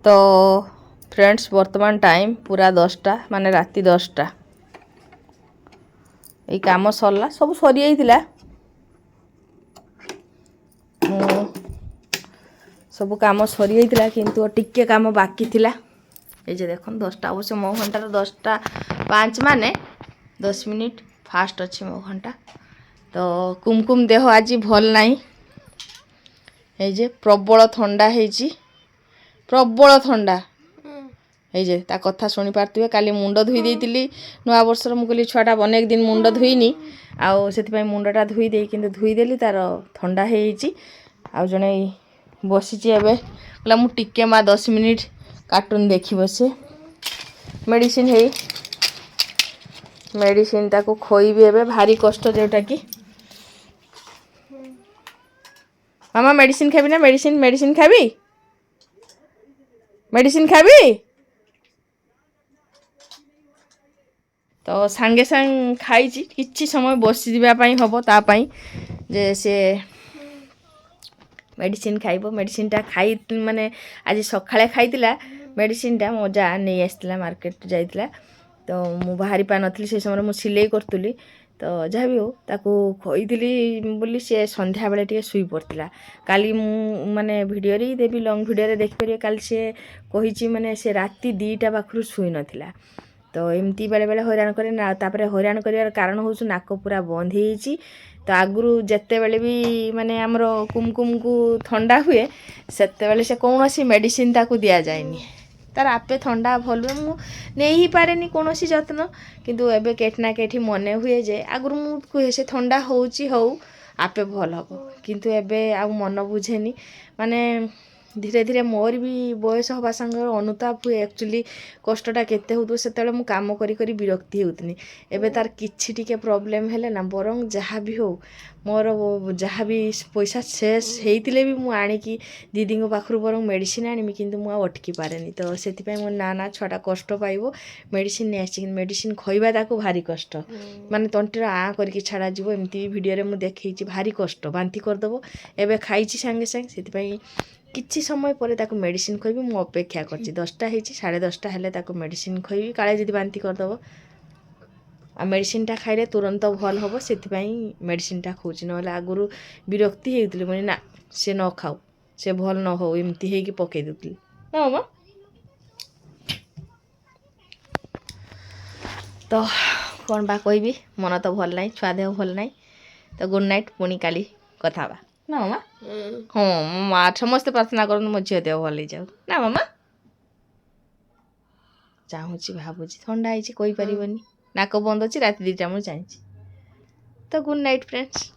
तो फ्रेंड्स वर्तमान टाइम पूरा 10टा माने राति 10टा ये काम सरला सब सरी जाइला सब काम सरी जाइला किंतु टिके काम बाकी थिला ये जे देखो 10टा अवश्य मो घंटार 10टा 5 माने 10 मिनिट फास्ट अच्छी मो घंटा तो कुमकुम देह आज भल नाई ये जे प्रबल ठंडा हेजी प्रबल ठंडा এই যে তা কথা শুনি পারতুবে কালি মুন্ড ধুই ଦେଇଥିଲି ନୂଆ ବର୍ଷର ମୁଁ କହିଲି ଛୁଆଟା ଅନେକ ଦିନ ମୁଣ୍ଡ ଧୁଇନି ଆଉ ସେଥିପାଇଁ ମୁଣ୍ଡଟା ଧୁଇ ଦେଇ କିନ୍ତୁ ଧୁଇ ଦେଲି ତାର ଥଣ୍ଡା ହେଇଯାଇଛି ଆଉ ଜଣେ ବସିଛି ଏବେ କହିଲା ମୁଁ ଟିକେ ମା 10 ମିନିଟ୍ କାର୍ଟୁନ୍ ଦେଖି ବସେ ମେଡ଼ିସିନ ହେଇ ମେଡ଼ିସିନ ତାକୁ ଖୋଇବି ଏବେ ଭାରି କଷ୍ଟ ଯେଉଁଟା କି ମାମା ମେଡ଼ିସିନ ଖାଇବି ନା ମେଡ଼ିସିନ ଖାଇବି ମେଡ଼ିସିନ ଖାଇବି तो सांगे सांग खाई किसी समय बसवाई हम तापाई जे से मेडिसिन खाइब मेडिसिनटा खाई माने आज सकाଳେ खाइतिला मेडिसिनटा मो जा नहीं आसला मार्केट जाइतिला तो मु बाहरी पा नथली से समय मु सिलाई करतुली तो जहाँ भी हो ताकू खोईली बोली सी संध्या बेले टे शुई पड़ता काली मु माने वीडियो रे देवी लॉन्ग वीडियो रे देख पारे काली से कही माने से राति 2टा पाखु शुई नथिला तो एमती बेले बेले हैरान करे ना तापरे हैरान कर कारण हूँ नाक पूरा बंद हो तो आगु जिते बेले भी माने आमर कुमकुम को ठंडा हुए सेते बेले से कौन सी मेडिसिन ताकू दिया जाएनी तार आपे ठंडा भल हुए मु नहीं ही पारेनी कौन सी जत्न किंतु एबे केटना केठी मने हुए जे आगु मु कहे से ठंडा होउची हो आपे भल हम किंतु एबे आ मन बुझेनी माने धीरे धीरे मोर भी बयस हवा संग अनुताप हुए एक्चुअली कष्टटा केते होतो सेतले मु काम करी करी विरक्ति होतनी एबे तार किछि टिके प्रॉब्लम हेले ना बरंग जहाँ भी हो मोर जहाँ भी पैसा शेष हेतिले भी मु आनी की दीदी को पाखरु बरंग मेडिसिन आनिमी किंतु मु अटकी पारेनी तो सेति मो ना छुआटा कष्ट पाइबो मेडिसिन ने आसी मेडिसिन खइबा ताको भारी कष्ट माने तंटीर आ करके छाड़ा जीवो एमती वीडियो रे मु देखैछि भारी कष्ट बांती करदबो एबे खाइछि संगे संग सेति किछि समय पर ताको मेडिसिन खइबी मु अपेक्षा करछि 10टा हेछि 10:30 हेले ताको मेडिसिन खइबी काले जदि बांती करदबो आ मेडिसिनटा खाइले तुरंत भल हम से मेडिसिनटा खोची ना आगुरी विरक्ति होती मुझे ना से न खाऊ से भल न हो एमती है कि पकई दूली ना मामा तो कौन बा कहबी मन तो भल ना छुआ देह भल ना तो गुड नाइट पुणी काली कथा बा ना मामा हाँ माँ समस्ते प्रार्थना कर मो झील देह भल जाऊ ना मामा चाहूँगी भावुँ ठंडा है कहीपर नाक बंद अच्छी रात 2टा मुझे चाहिए तो गुड नाइट फ्रेंड्स।